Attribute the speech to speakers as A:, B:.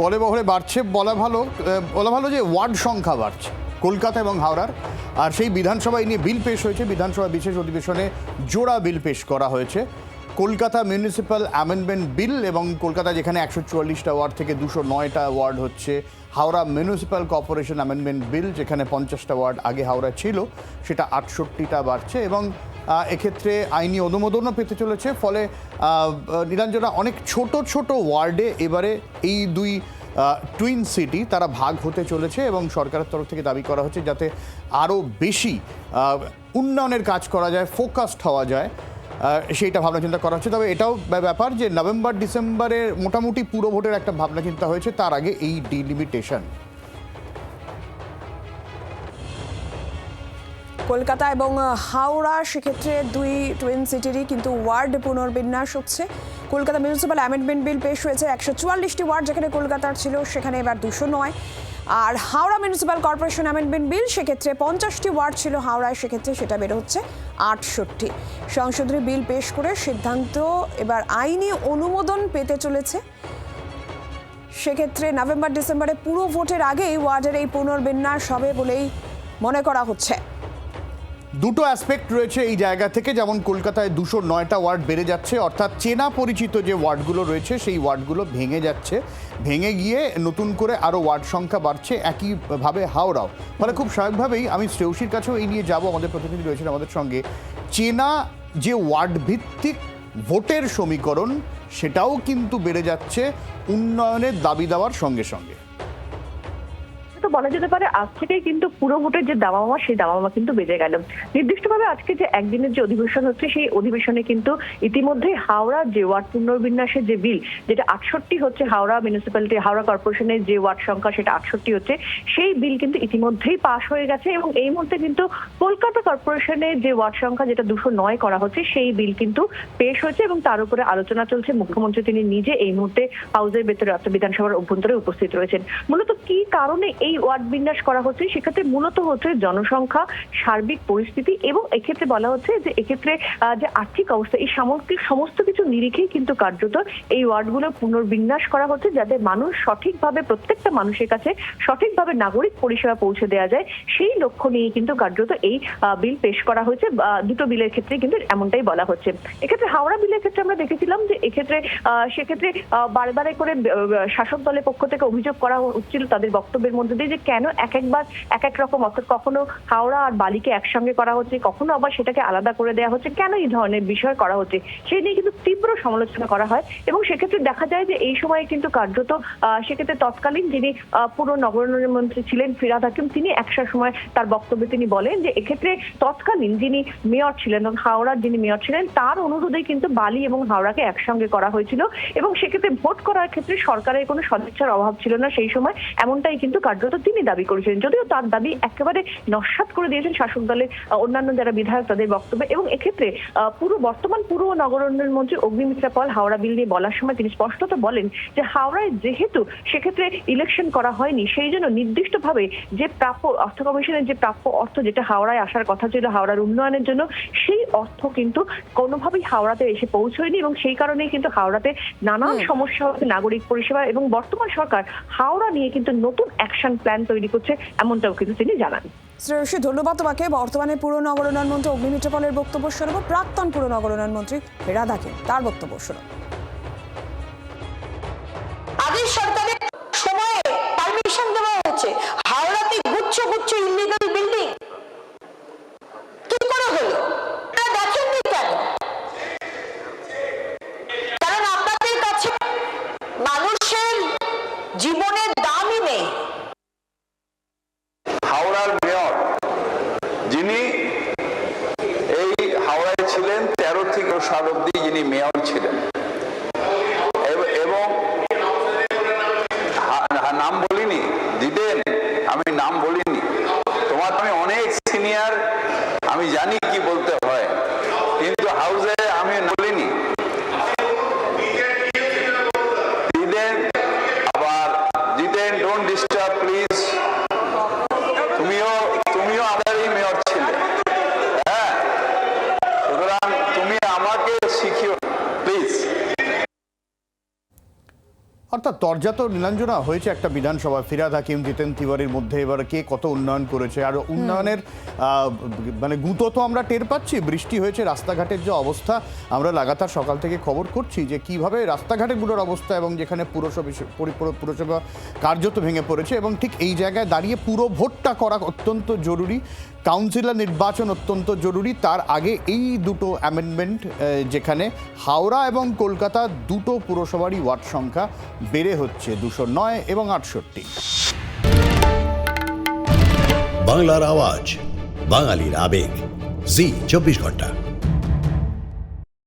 A: কলে বহরে বাড়ছে, বলা ভালো যে ওয়ার্ড সংখ্যা বাড়ছে কলকাতা এবং হাওড়ার। আর সেই বিধানসভায় নিয়ে বিল পেশ হয়েছে, বিধানসভা বিশেষ অধিবেশনে জোড়া বিল পেশ করা হয়েছে। কলকাতা মিউনিসিপ্যাল অ্যামেন্ডমেন্ট বিল, এবং কলকাতা যেখানে 144টা ওয়ার্ড থেকে 209টা ওয়ার্ড হচ্ছে, হাওড়া মিউনিসিপ্যাল কর্পোরেশন অ্যামেন্ডমেন্ট বিল যেখানে 50টা ওয়ার্ড আগে হাওড়া ছিল সেটা 68টা বাড়ছে, এবং এক্ষেত্রে আইনি অনুমোদনও পেতে চলেছে। ফলে নীলাঞ্জনা, অনেক ছোট ছোট ওয়ার্ডে এবারে এই দুই টুইন সিটি তারা ভাগ হতে চলেছে, এবং সরকারের তরফ থেকে দাবি করা হচ্ছে যাতে আরও বেশি উন্নয়নের কাজ করা যায়, ফোকাসড হওয়া যায়, সেইটা ভাবনা চিন্তা করা হচ্ছে। তবে এটাও ব্যাপার যে নভেম্বর ডিসেম্বরের মোটামুটি পুরো ভোটের একটা ভাবনা চিন্তা হয়েছে, তার আগে এই ডিলিমিটেশন।
B: কলকাতা এবং হাওড়া সেক্ষেত্রে দুই টুইন সিটিরই কিন্তু ওয়ার্ড পুনর্বিন্যাস হচ্ছে। কলকাতা মিউনিসিপ্যাল অ্যামেন্ডমেন্ট বিল পেশ হয়েছে, 144টি ওয়ার্ড যেখানে কলকাতার ছিল সেখানে এবার 209। আর Howrah municipal corporation amendment bill সেক্ষেত্রে 50টি ওয়ার্ড ছিল হাওড়ায়, সেক্ষেত্রে সেটা বের হচ্ছে 68। সংশোধনী বিল পেশ করে সিদ্ধান্ত এবার আইনি অনুমোদন পেতে চলেছে। সেক্ষেত্রে নভেম্বর ডিসেম্বরে পুরো ভোটের আগেই ওয়ার্ডের এই পুনর্বিন্যাস হবে বলেই মনে করা হচ্ছে।
A: দুটো অ্যাসপেক্ট রয়েছে এই জায়গা থেকে, যেমন কলকাতায় 209টা ওয়ার্ড বেড়ে যাচ্ছে, অর্থাৎ চেনা পরিচিত যে ওয়ার্ডগুলো রয়েছে সেই ওয়ার্ডগুলো ভেঙে যাচ্ছে, ভেঙে গিয়ে নতুন করে আরও ওয়ার্ড সংখ্যা বাড়ছে, একইভাবে হাওড়াও। ফলে খুব স্বাভাবিকভাবেই আমি শ্রেয়সীর কাছেও এই নিয়ে যাব, আমাদের প্রতিনিধি রয়েছেন আমাদের সঙ্গে। চেনা যে ওয়ার্ড ভিত্তিক ভোটের সমীকরণ সেটাও কিন্তু বেড়ে যাচ্ছে উন্নয়নের দাবি দেওয়ার সঙ্গে সঙ্গে।
C: তো বলা যেতে পারে আজ থেকেই কিন্তু পুরো ভোটের যে দামামা সেই দামামা কিন্তু বেজে গেল। নির্দিষ্টভাবে আজকে যে একদিনের যে অধিবেশন হচ্ছে সেই অধিবেশনে কিন্তু ইতিমধ্যেই হাওড়া যে ওয়ার্ড পুনর্বিন্যাসের যে বিল, যেটা 68 হচ্ছে, হাওড়া মিউনিসিপ্যালিটি হাওড়া কর্পোরেশনের যে ওয়ার্ড সংখ্যা সেটা 68 হচ্ছে, সেই বিল কিন্তু ইতিমধ্যেই পাশ হয়ে গেছে। এবং এই মুহূর্তে কিন্তু কলকাতা কর্পোরেশনের যে ওয়ার্ড সংখ্যা যেটা 209 করা হচ্ছে সেই বিল কিন্তু পেশ হয়েছে, এবং তার উপরে আলোচনা চলছে। মুখ্যমন্ত্রী তিনি নিজে এই মুহূর্তে হাউসের ভেতরে অর্থাৎ বিধানসভার অভ্যন্তরে উপস্থিত রয়েছেন। মূলত কি কারণে এই ওয়ার্ড বিন্যাস করা হচ্ছে, সেক্ষেত্রে মূলত হচ্ছে জনসংখ্যা, সার্বিক পরিস্থিতি, এবং এক্ষেত্রে বলা হচ্ছে যে এক্ষেত্রে যে আর্থিক অবস্থা, এই সামগ্রিক সমস্ত কিছু নিরিখেই কিন্তু কার্যত এই ওয়ার্ডগুলো পুনর্বিন্যাস করা হচ্ছে, যাতে মানুষ সঠিকভাবে, প্রত্যেকটা মানুষের কাছে সঠিকভাবে নাগরিক পরিষেবা পৌঁছে দেওয়া যায়, সেই লক্ষ্য নিয়ে কিন্তু কার্যত এই বিল পেশ করা হয়েছে। দুটো বিলের ক্ষেত্রে কিন্তু এমনটাই বলা হচ্ছে। এক্ষেত্রে হাওড়া বিলের ক্ষেত্রে আমরা দেখেছিলাম যে এক্ষেত্রে সেক্ষেত্রে বারে করে শাসক দলের পক্ষ থেকে অভিযোগ করা হচ্ছিল তাদের বক্তব্যের মধ্যে দিয়ে যে কেন একবার এক এক রকম, অর্থাৎ কখনো হাওড়া আর বালিকে একসঙ্গে করা হচ্ছে, কখনো আবার সেটাকে আলাদা করে দেওয়া হচ্ছে, কেন এই ধরনের বিষয় করা হচ্ছে, সেই নিয়ে কিন্তু তীব্র সমালোচনা করা হয়। এবং সেক্ষেত্রে দেখা যায় যে এই সময় কিন্তু কার্যত সেক্ষেত্রে তৎকালীন যিনি পুরো নগরোন্নয়ন মন্ত্রী ছিলেন ফিরহাদ হাকিম, তিনি একটা সময় তার বক্তব্যে তিনি বলেন যে এক্ষেত্রে তৎকালীন যিনি মেয়র ছিলেন, হাওড়ার যিনি মেয়র ছিলেন, তার অনুরোধেই কিন্তু বালি এবং হাওড়াকে একসঙ্গে করা হয়েছিল, এবং সেক্ষেত্রে ভোট করার ক্ষেত্রে সরকারের কোনো সদিচ্ছার অভাব ছিল না সেই সময়, এমনটাই কিন্তু কার্যত তিনি দাবি করেছেন। যদিও তার দাবি একেবারে নস্যাৎ করে দিয়েছেন শাসক দলের অন্যান্য যারা বিধায়ক তাদের বক্তব্যে। এবং এক্ষেত্রে বর্তমান পুরো নগর উন্নয়ন মন্ত্রী অগ্নিমিত্রা পল হাওড়া বিল নিয়ে বলার সময় তিনি স্পষ্টত বলেন যে হাওড়ায় যেহেতু সেক্ষেত্রে ইলেকশন করা হয়নি, সেই জন্য নির্দিষ্টভাবে যে প্রাপ্য অর্থ কমিশনের যে প্রাপ্য অর্থ যেটা হাওড়ায় আসার কথা ছিল হাওড়ার উন্নয়নের জন্য, সেই অর্থ কিন্তু কোনোভাবেই হাওড়াতে এসে পৌঁছয়নি, এবং সেই কারণেই কিন্তু হাওড়াতে নানান সমস্যা হচ্ছে নাগরিক পরিষেবা। এবং বর্তমান সরকার হাওড়া নিয়ে কিন্তু নতুন অ্যাকশন প্ল্যান তৈরি করছে, এমনটাও কিন্তু তিনি জানান।
B: শ্রেয়সী, ধন্যবাদ তোমাকে। বর্তমানে পুর নগর উন্নয়ন মন্ত্রী অগ্নিমিত্রা পলের বক্তব্য শোনাবো, প্রাক্তন পুর নগর উন্নয়ন মন্ত্রী ফিরহাদ হাকিম তার বক্তব্য শোনাবো।
D: আগের সরকারের সময়ে পারমিশন দেওয়া হচ্ছে, হাওড়াতে গুচ্ছ ইলিগাল বিল্ডিং কি করে হলো দেখেননি কেন? কারণ আপনাদের কাছে মানুষের জীবনের দামই নেই।
E: হাওড়ার মেয়র যিনি এই হাওড়ায় ছিলেন 13 থেকে 7 অব্দি যিনি মেয়র ছিলেন, এবং নাম বলিনি দিদেন, আমি নাম বলিনি, তোমার আমি অনেক সিনিয়র, আমি জানি কি বলতে হয়, কিন্তু হাউসে আমি বলিনি দিদেন। আবার দিদেন, ডোন্ট ডিস্টার্ব প্লিজ, তুমিও আমারই মেয়র ছিলে, হ্যাঁ, সুতরাং তুমি আমাকে শিখিও প্লিজ।
A: অর্থাৎ তরজা তো নীলাঞ্জনা হয়েছে একটা বিধানসভা, ফিরহাদ হাকিম, জিতেন তিওয়ারির মধ্যে এবার কে কত উন্নয়ন করেছে, আর উন্নয়নের মানে গুঁতো তো আমরা টের পাচ্ছি। বৃষ্টি হয়েছে, রাস্তাঘাটের যে অবস্থা আমরা লাগাতার সকাল থেকে খবর করছি যে কিভাবে রাস্তাঘাটগুলোর অবস্থা, এবং যেখানে পুরসভা কার্যত ভেঙে পড়েছে। এবং ঠিক এই জায়গায় দাঁড়িয়ে পুরো ভোটটা করা অত্যন্ত জরুরি, কাউন্সিলর নির্বাচন অত্যন্ত জরুরি। তার আগে এই দুটো অ্যামেন্ডমেন্ট, যেখানে হাওড়া এবং কলকাতা দুটো পুরসভারই ওয়ার্ড সংখ্যা বেড়ে হচ্ছে 209 এবং 68।
F: বাংলার আওয়াজ, বাঙালির আবেগ, জি 24 ঘন্টা।